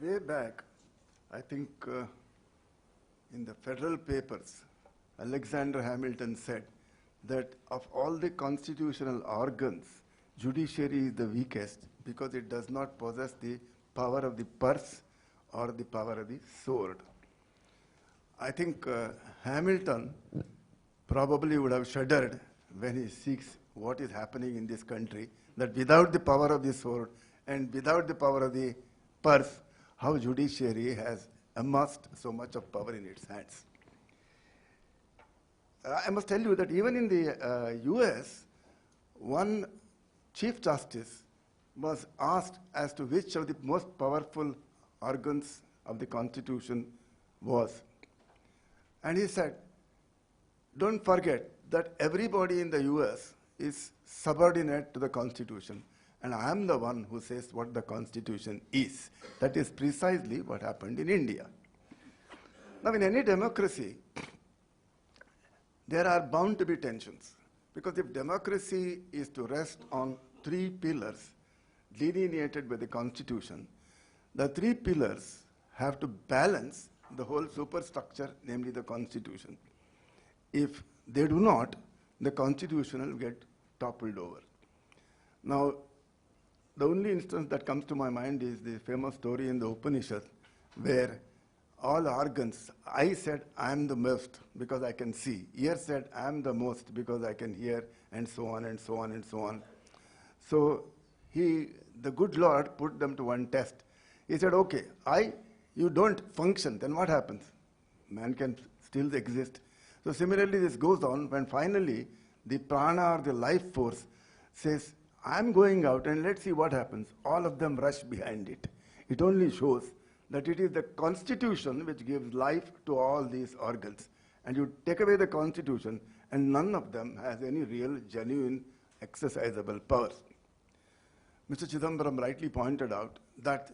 Way back, I think in the federal papers, Alexander Hamilton said that of all the constitutional organs, judiciary is the weakest because it does not possess the power of the purse or the power of the sword. I think Hamilton probably would have shuddered when he sees what is happening in this country, that without the power of the sword and without the power of the purse, how judiciary has amassed so much of power in its hands. I must tell you that even in the US, one Chief Justice was asked as to which of the most powerful organs of the Constitution was. And he said, don't forget that everybody in the US is subordinate to the Constitution. And I am the one who says what the Constitution is. That is precisely what happened in India. Now, in any democracy, there are bound to be tensions. Because if democracy is to rest on three pillars delineated by the Constitution, the three pillars have to balance the whole superstructure, namely the Constitution. If they do not, the Constitution will get toppled over. Now, the only instance that comes to my mind is the famous story in the Upanishad where all organs, eye said, I am the most because I can see. Ear said, I am the most because I can hear, and so on and so on and so on. So the good Lord put them to one test. He said, okay, you don't function, then what happens? Man can still exist. So similarly, this goes on when finally the prana or the life force says, I'm going out and let's see what happens. All of them rush behind it. It only shows that it is the Constitution which gives life to all these organs. And you take away the Constitution and none of them has any real, genuine, exercisable powers. Mr. Chidambaram rightly pointed out that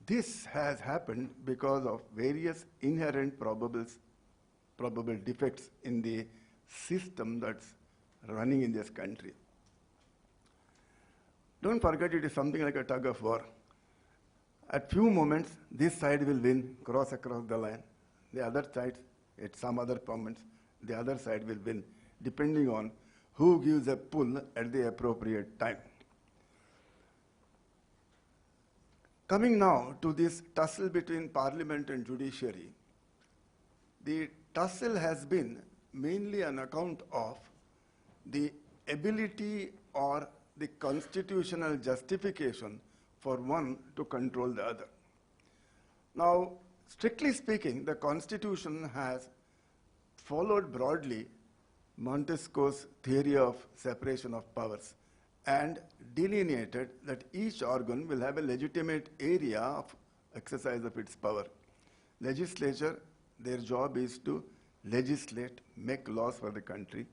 this has happened because of various inherent probable defects in the system that's running in this country. Don't forget it is something like a tug of war. At few moments, this side will win, cross across the line. The other side, at some other moments, the other side will win, depending on who gives a pull at the appropriate time. Coming now to this tussle between Parliament and judiciary, the tussle has been mainly on account of the ability or the constitutional justification for one to control the other. Now, strictly speaking, the Constitution has followed broadly Montesquieu's theory of separation of powers and delineated that each organ will have a legitimate area of exercise of its power. Legislature, their job is to legislate, make laws for the country.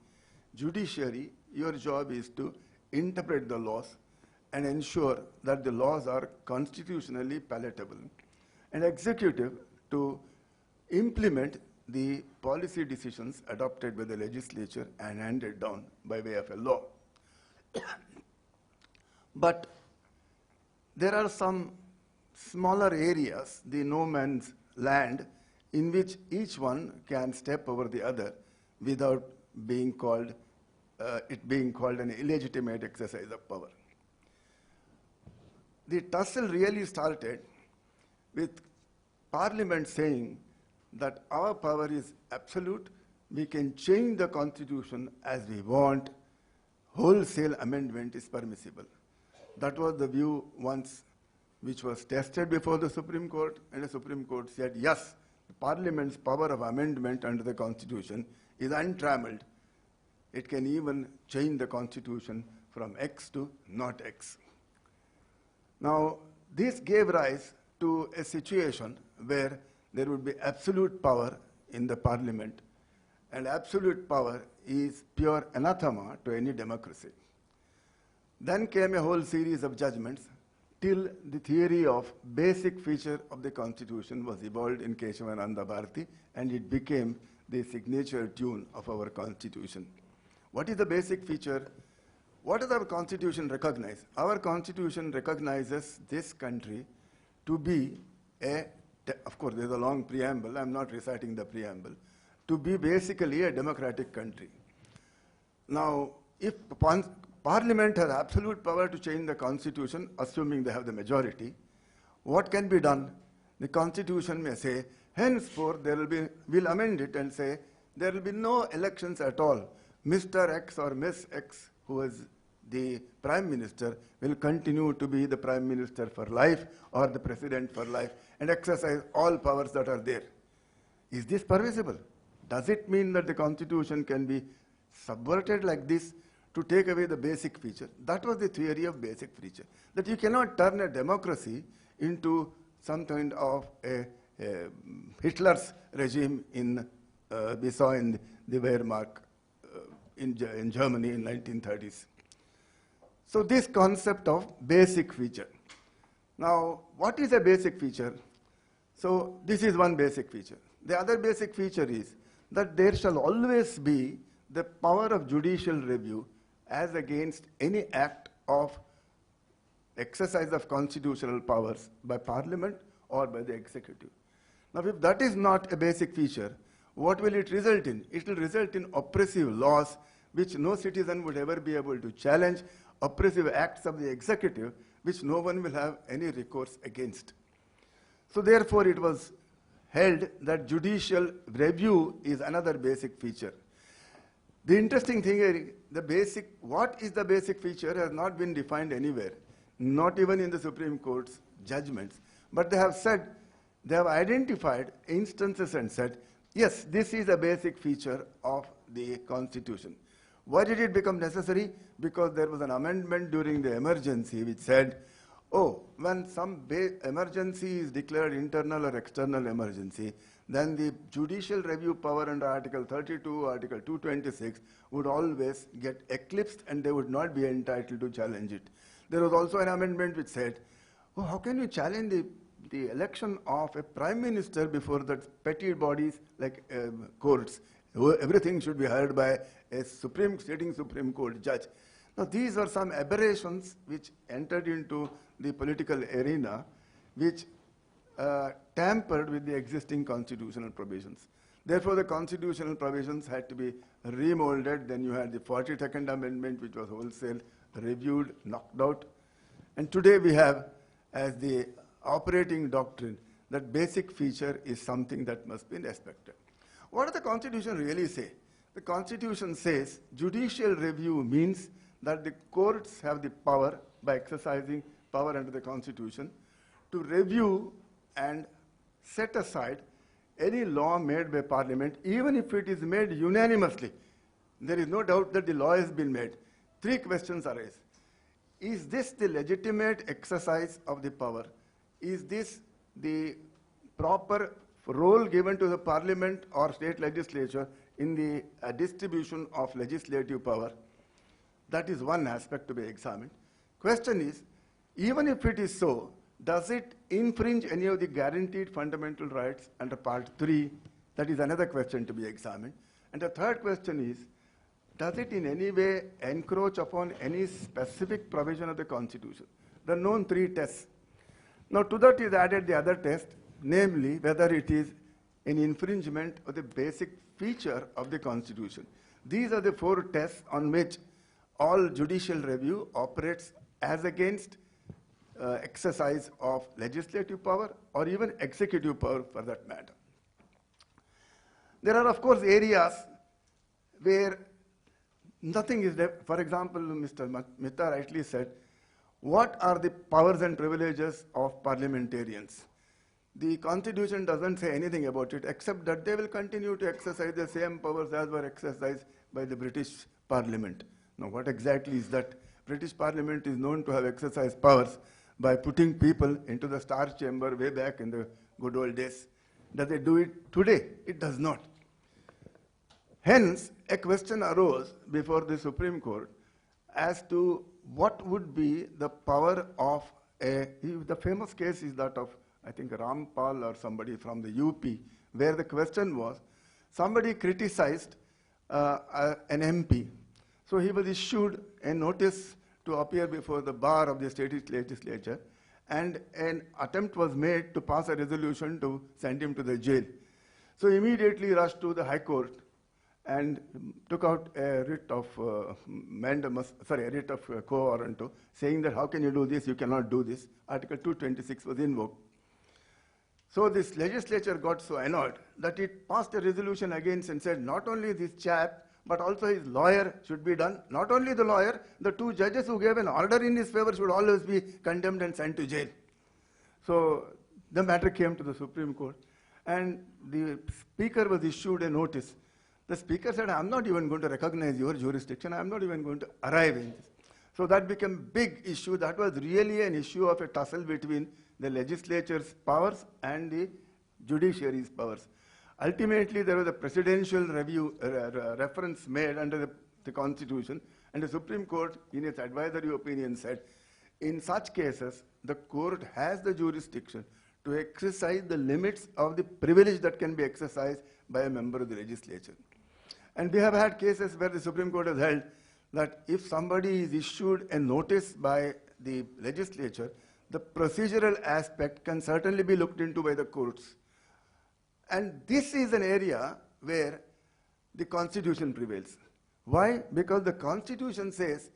Judiciary, your job is to interpret the laws and ensure that the laws are constitutionally palatable. And executive, to implement the policy decisions adopted by the legislature and handed down by way of a law. But there are some smaller areas, the no man's land, in which each one can step over the other without being called, it being called an illegitimate exercise of power. The tussle really started with Parliament saying that our power is absolute, we can change the Constitution as we want, wholesale amendment is permissible. That was the view once which was tested before the Supreme Court, and the Supreme Court said, yes, the Parliament's power of amendment under the Constitution is untrammeled. It can even change the Constitution from X to not X. Now, this gave rise to a situation where there would be absolute power in the Parliament, and absolute power is pure anathema to any democracy. Then came a whole series of judgments till the theory of basic feature of the Constitution was evolved in Keshavananda Bharati, and it became the signature tune of our Constitution. What is the basic feature? What does our Constitution recognize? Our Constitution recognizes this country to be of course there's a long preamble, I'm not reciting the preamble, to be basically a democratic country. Now, if Parliament has absolute power to change the constitution, assuming they have the majority, what can be done? The constitution may say, henceforth we'll amend it and say, there will be no elections at all. Mr. X or Miss X, who is the Prime Minister, will continue to be the Prime Minister for life or the President for life and exercise all powers that are there. Is this permissible? Does it mean that the constitution can be subverted like this to take away the basic feature? That was the theory of basic feature, that you cannot turn a democracy into some kind of a Hitler's regime we saw in the Wehrmacht in Germany in 1930s. So this concept of basic feature. Now, what is a basic feature? So this is one basic feature. The other basic feature is that there shall always be the power of judicial review as against any act of exercise of constitutional powers by Parliament or by the executive. Now, if that is not a basic feature, what will it result in? It will result in oppressive laws which no citizen would ever be able to challenge, oppressive acts of the executive which no one will have any recourse against. So therefore, it was held that judicial review is another basic feature. The interesting thing is, what is the basic feature has not been defined anywhere, not even in the Supreme Court's judgments. But they have identified instances and said, yes, this is a basic feature of the Constitution. Why did it become necessary? Because there was an amendment during the emergency which said, oh, when some emergency is declared internal or external emergency, then the judicial review power under Article 32, Article 226 would always get eclipsed and they would not be entitled to challenge it. There was also an amendment which said, oh, how can you challenge the election of a prime minister before that petty bodies like courts? Everything should be heard by a sitting Supreme Court judge. Now, these are some aberrations which entered into the political arena, which tampered with the existing constitutional provisions. Therefore, the constitutional provisions had to be remolded. Then you had the 42nd Amendment, which was wholesale reviewed, knocked out. And today we have, as the operating doctrine, that basic feature is something that must be respected. What does the Constitution really say? The Constitution says judicial review means that the courts have the power, by exercising power under the Constitution, to review and set aside any law made by Parliament, even if it is made unanimously. There is no doubt that the law has been made. Three questions arise. Is this the legitimate exercise of the power? Is this the proper role given to the Parliament or state legislature in the distribution of legislative power? That is one aspect to be examined. Question is, even if it is so, does it infringe any of the guaranteed fundamental rights under Part 3? That is another question to be examined. And the third question is, does it in any way encroach upon any specific provision of the Constitution? The known three tests. Now, to that is added the other test, namely whether it is an infringement of the basic feature of the Constitution. These are the four tests on which all judicial review operates as against exercise of legislative power or even executive power for that matter. There are, of course, areas where nothing is there. For example, Mr. Mehta rightly said, what are the powers and privileges of parliamentarians? The Constitution doesn't say anything about it, except that they will continue to exercise the same powers as were exercised by the British Parliament. Now, what exactly is that? British Parliament is known to have exercised powers by putting people into the Star Chamber way back in the good old days. Does it do it today? It does not. Hence, a question arose before the Supreme Court as to what would be the power of the famous case is that of, I think, Rampal or somebody from the UP, where the question was, somebody criticized an MP. So he was issued a notice to appear before the bar of the state legislature, and an attempt was made to pass a resolution to send him to the jail. So immediately rushed to the High Court and took out a writ of mandamus, sorry, a writ of quo warranto, saying that how can you do this? You cannot do this. Article 226 was invoked. So this legislature got so annoyed that it passed a resolution against and said not only this chap, but also his lawyer should be done. Not only the lawyer, the two judges who gave an order in his favor should always be condemned and sent to jail. So the matter came to the Supreme Court, and the speaker was issued a notice. The speaker said, I'm not even going to recognize your jurisdiction. I'm not even going to arrive in this. So that became a big issue. That was really an issue of a tussle between the legislature's powers and the judiciary's powers. Ultimately, there was a presidential review reference made under the Constitution, and the Supreme Court, in its advisory opinion, said, in such cases, the court has the jurisdiction to exercise the limits of the privilege that can be exercised by a member of the legislature. And we have had cases where the Supreme Court has held that if somebody is issued a notice by the legislature, the procedural aspect can certainly be looked into by the courts. And this is an area where the Constitution prevails. Why? Because the Constitution says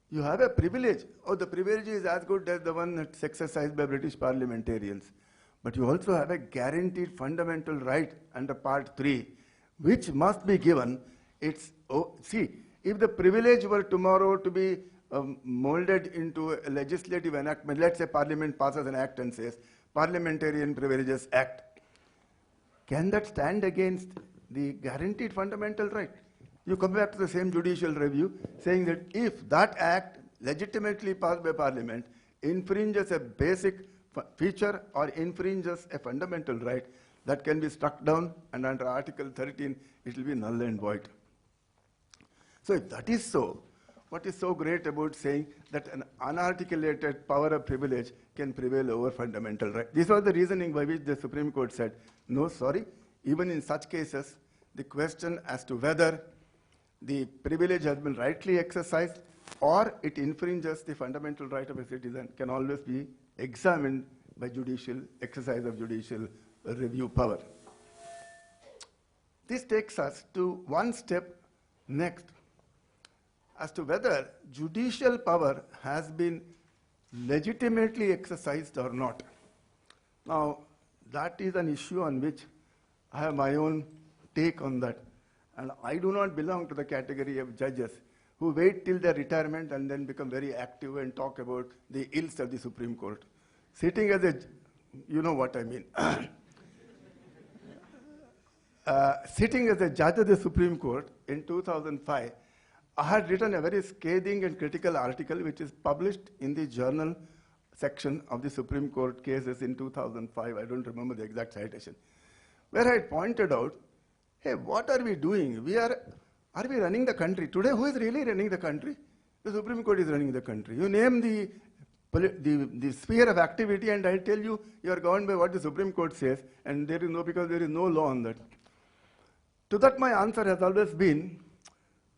you have a privilege. Oh, the privilege is as good as the one that's exercised by British parliamentarians. But you also have a guaranteed fundamental right under Part 3, which must be given. See, if the privilege were tomorrow to be molded into a legislative enactment, let's say Parliament passes an act and says, Parliamentarian Privileges Act, can that stand against the guaranteed fundamental right? You come back to the same judicial review saying that if that act legitimately passed by Parliament infringes a basic feature or infringes a fundamental right, that can be struck down, and under Article 13, it will be null and void. So if that is so, what is so great about saying that an unarticulated power of privilege can prevail over fundamental right? This was the reasoning by which the Supreme Court said, no, sorry, even in such cases, the question as to whether the privilege has been rightly exercised or it infringes the fundamental right of a citizen can always be examined by judicial exercise of judicial review power. This takes us to one step next, as to whether judicial power has been legitimately exercised or not. Now, that is an issue on which I have my own take on that. And I do not belong to the category of judges who wait till their retirement and then become very active and talk about the ills of the Supreme Court. Sitting as a, you know what I mean. Sitting as a judge of the Supreme Court in 2005, I had written a very scathing and critical article which is published in the journal section of the Supreme Court cases in 2005. I don't remember the exact citation, where I pointed out, hey, what are we doing? Are we running the country? Today, who is really running the country? The Supreme Court is running the country. You name the sphere of activity and I'll tell you, you are governed by what the Supreme Court says, and there is no, because there is no law on that. To that, my answer has always been,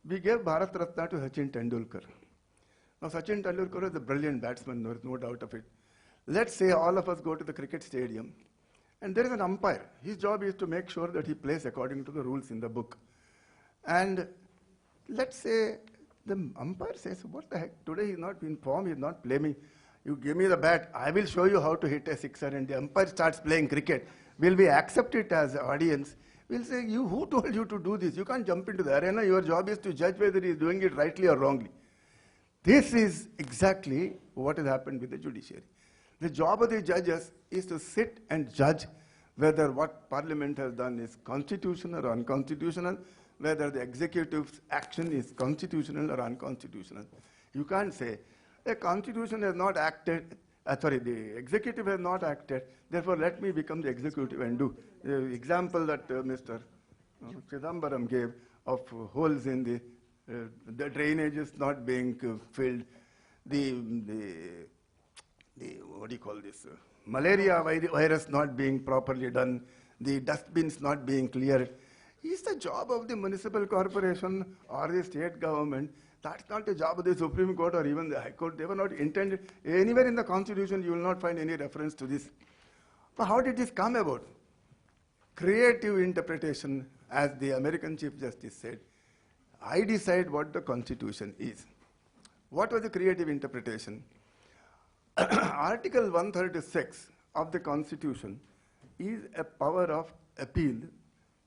we gave Bharat Ratna to Sachin Tendulkar. Now, Sachin Tendulkar is a brilliant batsman, there is no doubt of it. Let's say all of us go to the cricket stadium, and there is an umpire. His job is to make sure that he plays according to the rules in the book. And let's say the umpire says, what the heck, today he's not in form, he's not playing. You give me the bat, I will show you how to hit a sixer, and the umpire starts playing cricket. Will we accept it as an audience? We'll say, who told you to do this? You can't jump into the arena. Your job is to judge whether he's doing it rightly or wrongly. This is exactly what has happened with the judiciary. The job of the judges is to sit and judge whether what Parliament has done is constitutional or unconstitutional, whether the executive's action is constitutional or unconstitutional. You can't say, the Constitution has not acted, the executive has not acted, therefore let me become the executive and do. The example that Mr. Chidambaram gave of holes in the drainages not being filled, what do you call this, malaria virus not being properly done, the dustbins not being cleared. It's the job of the municipal corporation or the state government That's not the job of the Supreme Court or even the High Court. They were not intended. Anywhere in the Constitution, you will not find any reference to this. But how did this come about? Creative interpretation, as the American Chief Justice said. I decide what the Constitution is. What was the creative interpretation? Article 136 of the Constitution is a power of appeal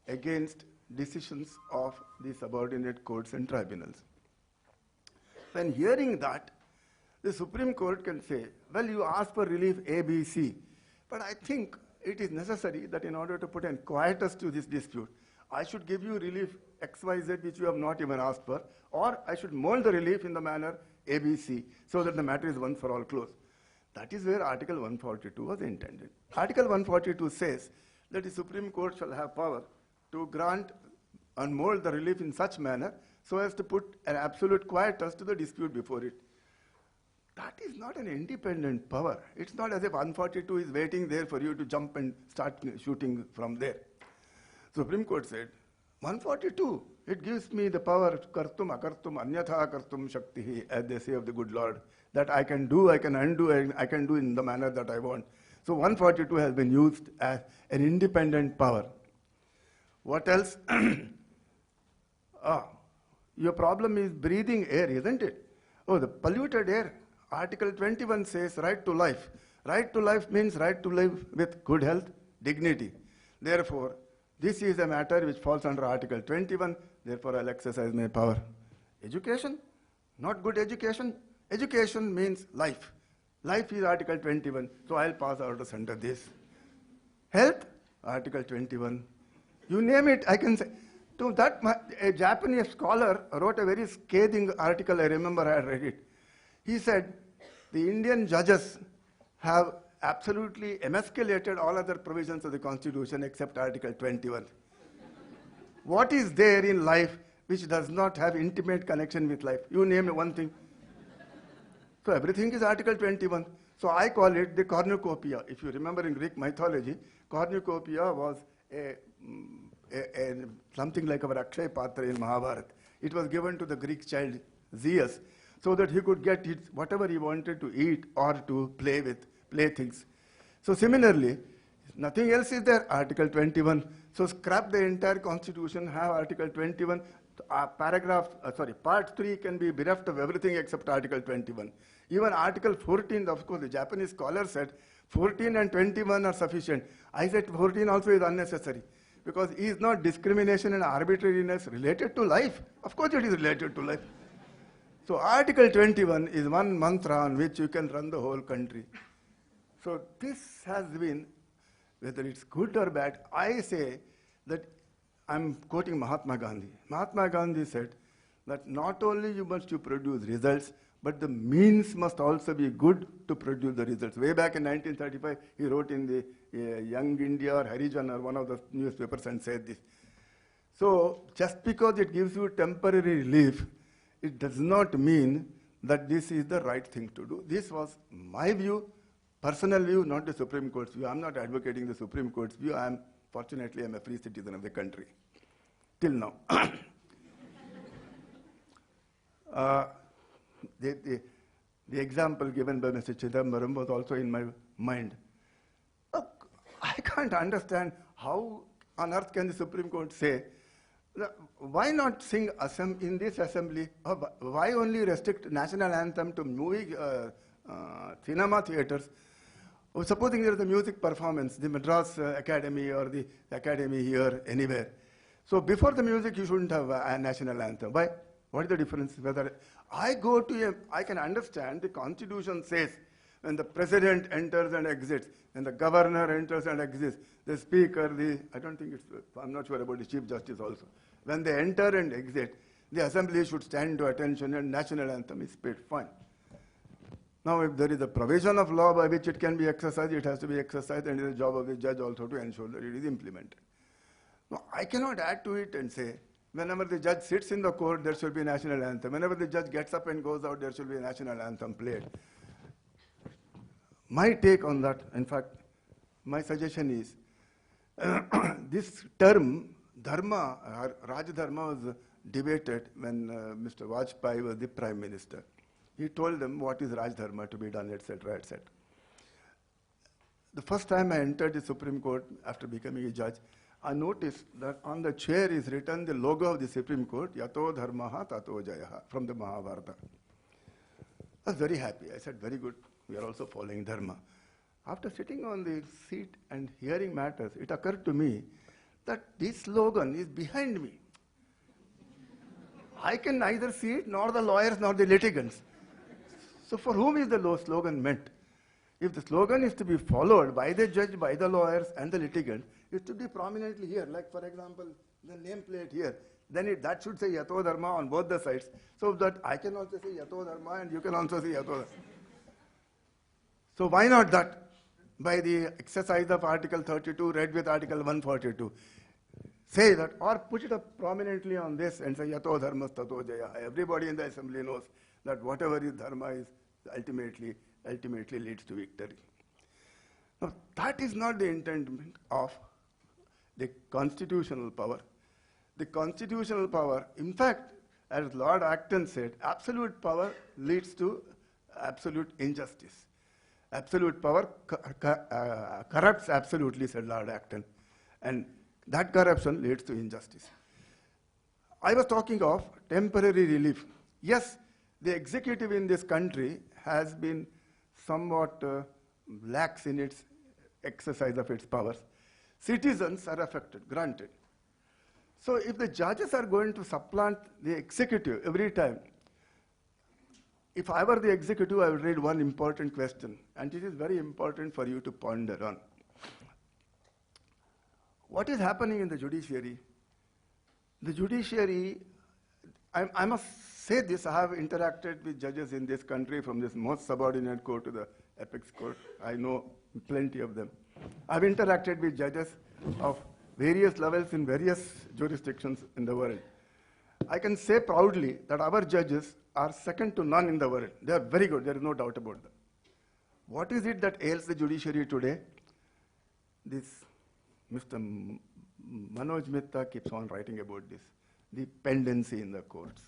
against decisions of the subordinate courts and tribunals. When hearing that, the Supreme Court can say, well, you ask for relief A, B, C, but I think it is necessary that in order to put an quietus to this dispute, I should give you relief X, Y, Z, which you have not even asked for, or I should mold the relief in the manner A, B, C, so that the matter is once for all closed. That is where Article 142 was intended. Article 142 says that the Supreme Court shall have power to grant and mold the relief in such manner so as to put an absolute quietus to the dispute before it. That is not an independent power. It's not as if 142 is waiting there for you to jump and start shooting from there. Supreme Court said, 142, it gives me the power kartum akartum anyatha kartum shaktihi, as they say of the good Lord, that I can do, I can undo, and I can do in the manner that I want. So 142 has been used as an independent power. What else? Your problem is breathing air, isn't it? Oh, the polluted air. Article 21 says right to life. Right to life means right to live with good health, dignity. Therefore, this is a matter which falls under Article 21. Therefore, I'll exercise my power. Education? Not good education. Education means life. Life is Article 21. So I'll pass orders under this. Health? Article 21. You name it, I can say. To that, a Japanese scholar wrote a very scathing article. I remember I had read it. He said, the Indian judges have absolutely emasculated all other provisions of the Constitution except Article 21. What is there in life which does not have intimate connection with life? You name one thing. So everything is Article 21. So I call it the cornucopia. If you remember in Greek mythology, cornucopia was something like our Akshay Patra in Mahabharata. It was given to the Greek child Zeus so that he could get whatever he wanted to eat or to play with, playthings. So similarly, nothing else is there, Article 21. So scrap the entire Constitution, have Article 21. Part 3 can be bereft of everything except Article 21. Even Article 14, of course, the Japanese scholar said 14 and 21 are sufficient. I said 14 also is unnecessary because is not discrimination and arbitrariness related to life? Of course it is related to life. So Article 21 is one mantra on which you can run the whole country. So this has been, whether it's good or bad, I say that I'm quoting Mahatma Gandhi. Mahatma Gandhi said that not only must you produce results, but the means must also be good to produce the results. Way back in 1935, he wrote in the Young India or Harijan or one of the newspapers and said this. So just because it gives you temporary relief, it does not mean that this is the right thing to do. This was my view, personal view, not the Supreme Court's view. I'm not advocating the Supreme Court's view. Fortunately, I'm a free citizen of the country. Till now. The example given by Mr. Chidambaram was also in my mind. Look, I can't understand how on earth can the Supreme Court say, why not sing in this assembly? Why only restrict national anthem to movie cinema theaters? Supposing there is a music performance, the Madras Academy or the Academy here, anywhere. So before the music, you shouldn't have a national anthem. Why? What is the difference? Whether I can understand the Constitution says when the president enters and exits, when the governor enters and exits, the speaker, I'm not sure about the Chief Justice also. When they enter and exit, the assembly should stand to attention and national anthem is paid. Fine. Now, if there is a provision of law by which it can be exercised, it has to be exercised, and it is the job of the judge also to ensure that it is implemented. Now, I cannot add to it and say, whenever the judge sits in the court, there should be a national anthem. Whenever the judge gets up and goes out, there should be a national anthem played. My take on that, in fact, my suggestion is, this term, dharma, Raj Dharma was debated when Mr. Vajpayee was the Prime Minister. He told them what is Raj Dharma to be done, etc., etc. The first time I entered the Supreme Court after becoming a judge, I noticed that on the chair is written the logo of the Supreme Court, Yato Dharmaha Tato Jayaha, from the Mahabharata. I was very happy. I said, very good, we are also following Dharma. After sitting on the seat and hearing matters, it occurred to me that this slogan is behind me. I can neither see it, nor the lawyers, nor the litigants. So for whom is the slogan meant? If the slogan is to be followed by the judge, by the lawyers, and the litigant, it should be prominently here. Like, for example, the nameplate here. Then that should say Yato Dharma on both the sides, so that I can also say Yato Dharma and you can also say Yato Dharma. So why not that? By the exercise of Article 32, read with Article 142. Say that, or put it up prominently on this and say Yato Dharma Tato Jaya. Everybody in the assembly knows that whatever is Dharma is ultimately leads to victory. Now, that is not the intent of the constitutional power. The constitutional power, in fact, as Lord Acton said, absolute power leads to absolute injustice. Absolute power corrupts absolutely, said Lord Acton. And that corruption leads to injustice. I was talking of temporary relief. Yes, the executive in this country has been somewhat lax in its exercise of its powers. Citizens are affected, granted. So if the judges are going to supplant the executive every time, if I were the executive, I would read one important question, and it is very important for you to ponder on. What is happening in the judiciary? The judiciary, I must say this, I have interacted with judges in this country, from this most subordinate court to the apex court. I know plenty of them. I've interacted with judges of various levels in various jurisdictions in the world. I can say proudly that our judges are second to none in the world. They are very good, there is no doubt about that. What is it that ails the judiciary today? This Mr. Manoj Mehta keeps on writing about this, the pendency in the courts,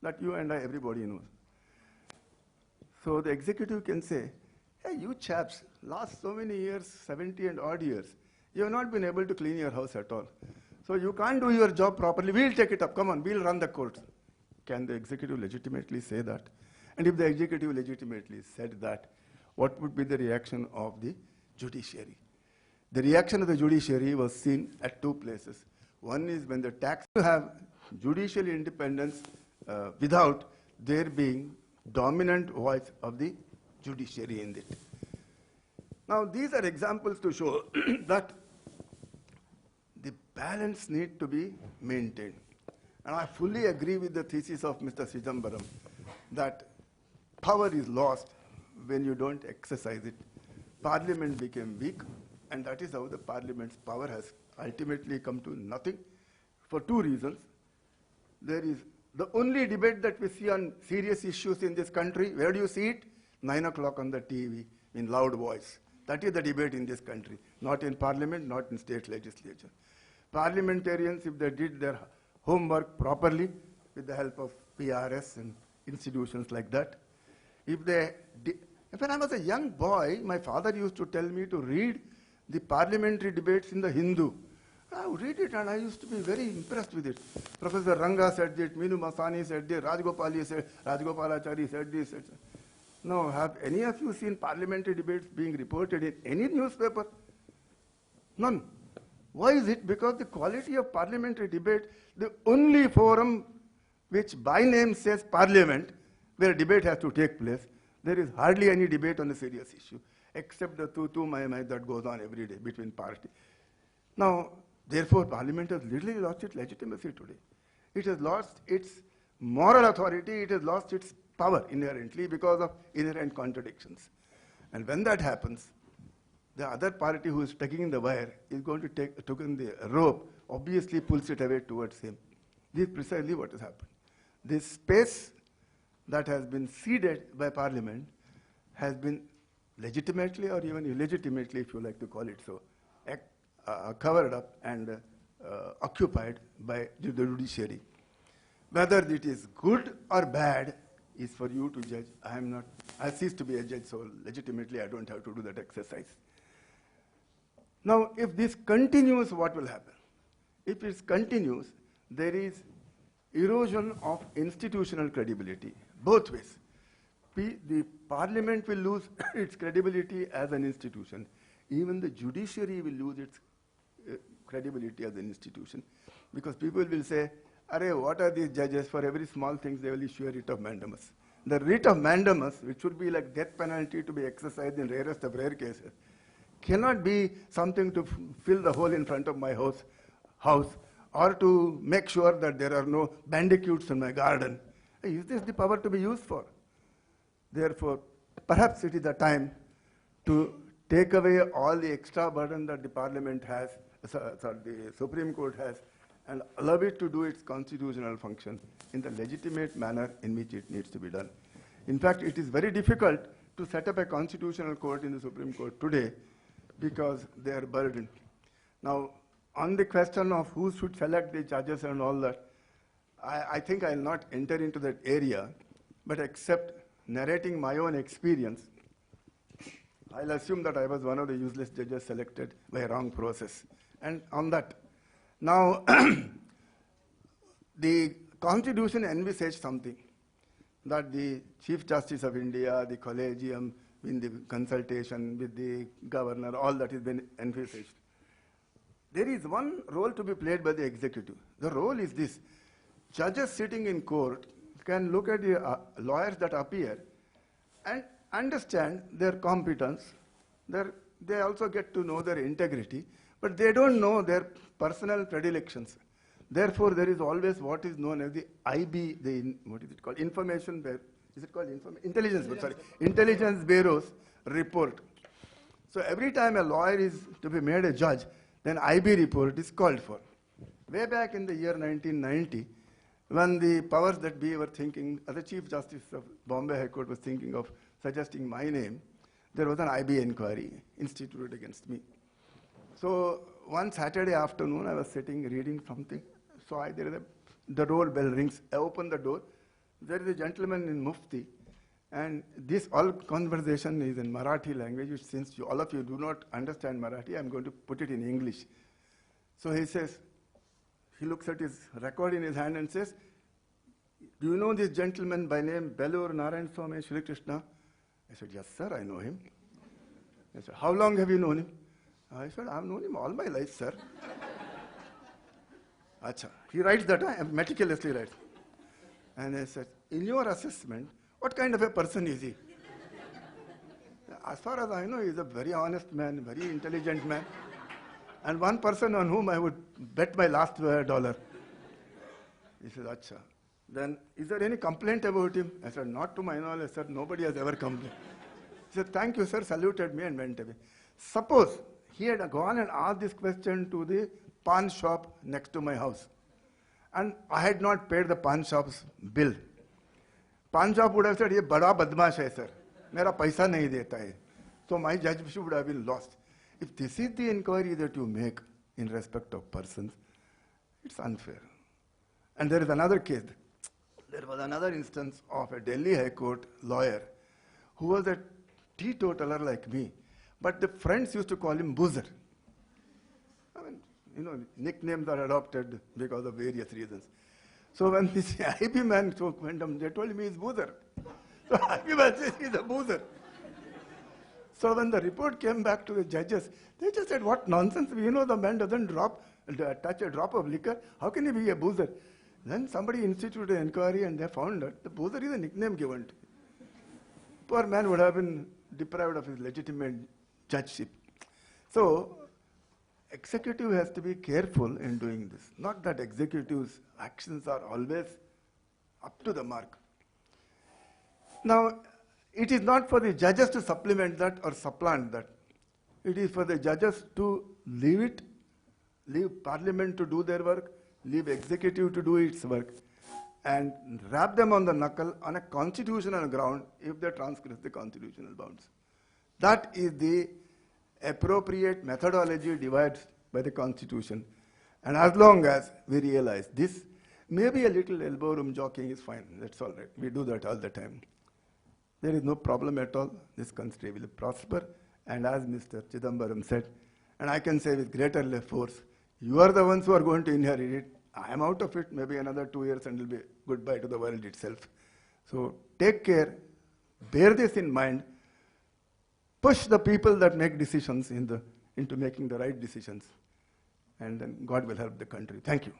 that you and I, everybody knows. So the executive can say, hey, you chaps, last so many years, 70 and odd years, you have not been able to clean your house at all. So you can't do your job properly, we'll take it up, come on, we'll run the courts. Can the executive legitimately say that? And if the executive legitimately said that, what would be the reaction of the judiciary? The reaction of the judiciary was seen at two places. One is when the tax to have judicial independence without there being dominant voice of the judiciary in it. Now these are examples to show that the balance need to be maintained. And I fully agree with the thesis of Mr. Chidambaram that power is lost when you don't exercise it. Parliament became weak, and that is how the Parliament's power has ultimately come to nothing for two reasons. There is the only debate that we see on serious issues in this country. Where do you see it? 9 o'clock on the TV in loud voice. That is the debate in this country, not in Parliament, not in state legislature. Parliamentarians, if they did their homework properly with the help of PRS and institutions like that, if they when I was a young boy, my father used to tell me to read the parliamentary debates in the Hindu. I would read it and I used to be very impressed with it. Professor Ranga said it, Minu Masani said it, Rajgopalachari said this, etc. Now, have any of you seen parliamentary debates being reported in any newspaper? None. Why is it? Because the quality of parliamentary debate, the only forum which by name says parliament, where debate has to take place, there is hardly any debate on a serious issue, except the tu mai that goes on every day between parties. Now, therefore, Parliament has literally lost its legitimacy today. It has lost its moral authority, it has lost its power inherently because of inherent contradictions. And when that happens, the other party who is tugging the wire is going to take the rope, obviously pulls it away towards him. This is precisely what has happened. This space that has been ceded by Parliament has been legitimately or even illegitimately, if you like to call it so, covered up and occupied by the judiciary. Whether it is good or bad is for you to judge. I cease to be a judge, so legitimately I don't have to do that exercise. Now, if this continues, what will happen? If it continues, there is erosion of institutional credibility, both ways. The parliament will lose its credibility as an institution. Even the judiciary will lose its credibility as an institution, because people will say, "Arey, what are these judges? For every small thing, they will issue a writ of mandamus." The writ of mandamus, which should be like death penalty to be exercised in rarest of rare cases, cannot be something to fill the hole in front of my house, or to make sure that there are no bandicoots in my garden. Is this the power to be used for? Therefore, perhaps it is the time to take away all the extra burden that the Parliament has, the Supreme Court has, and allow it to do its constitutional function in the legitimate manner in which it needs to be done. In fact, it is very difficult to set up a constitutional court in the Supreme Court today because they are burdened. Now, on the question of who should select the judges and all that, I think I'll not enter into that area, but except narrating my own experience, I'll assume that I was one of the useless judges selected by a wrong process. And on that, now, the Constitution envisaged something, that the Chief Justice of India, the Collegium, in the consultation with the governor, all that has been envisaged. There is one role to be played by the executive. The role is this: judges sitting in court can look at the lawyers that appear and understand their competence. They also get to know their integrity, but they don't know their personal predilections. Therefore, there is always what is known as the IB, what is it called? Information, is it called Intelligence Bureau? Sorry, Intelligence Bureau's report. So every time a lawyer is to be made a judge, then IB report is called for. Way back in the year 1990, when the powers that be were thinking, the Chief Justice of Bombay High Court was thinking of suggesting my name, there was an IB inquiry instituted against me. So one Saturday afternoon, I was sitting reading something. So the doorbell rings. I open the door. There is a gentleman in Mufti, and this all conversation is in Marathi language, which since all of you do not understand Marathi, I'm going to put it in English. So he says, he looks at his record in his hand and says, "Do you know this gentleman by name Belur Narayan Swamy Shri Krishna?" I said, "Yes, sir, I know him." I said, "How long have you known him?" I said, "I've known him all my life, sir." Acha. He writes that, meticulously writes. And I said, "In your assessment, what kind of a person is he?" As far as I know, he's a very honest man, very intelligent man, and one person on whom I would bet my last dollar. He said, "Acha. Then, is there any complaint about him?" I said, "Not to my knowledge, sir. Nobody has ever complained." He said, "Thank you, sir," saluted me and went away. Suppose he had gone and asked this question to the pawn shop next to my house, and I had not paid the pawn shop's bill. Pawn shop would have said, "Ye bada badmash hai, sir. Mera paisa nahi deta hai." So my judgeship would have been lost. If this is the inquiry that you make in respect of persons, it's unfair. And there is another case. There was another instance of a Delhi High Court lawyer who was a teetotaler like me, but the friends used to call him Boozer. I mean, nicknames are adopted because of various reasons. So when this IB man went on, they told me he's Boozer. So IB man says he's a Boozer. So when the report came back to the judges, they just said, "What nonsense, the man doesn't touch a drop of liquor. How can he be a Boozer?" Then somebody instituted an inquiry and they found that the Boozer is a nickname given to him. Poor man would have been deprived of his legitimate judgeship. So executive has to be careful in doing this. Not that executive's actions are always up to the mark. Now, it is not for the judges to supplement that or supplant that. It is for the judges to leave Parliament to do their work, leave executive to do its work, and rap them on the knuckle on a constitutional ground if they transgress the constitutional bounds. That is the appropriate methodology devised by the Constitution. And as long as we realize this, Maybe a little elbow room jockeying is fine. That's all right. We do that all the time. There is no problem at all. This country will prosper. And as Mr. Chidambaram said, and I can say with greater force, you are the ones who are going to inherit it. I am out of it, maybe another 2 years, and it will be goodbye to the world itself. So take care, bear this in mind, push the people that make decisions into making the right decisions, and then God will help the country. Thank you.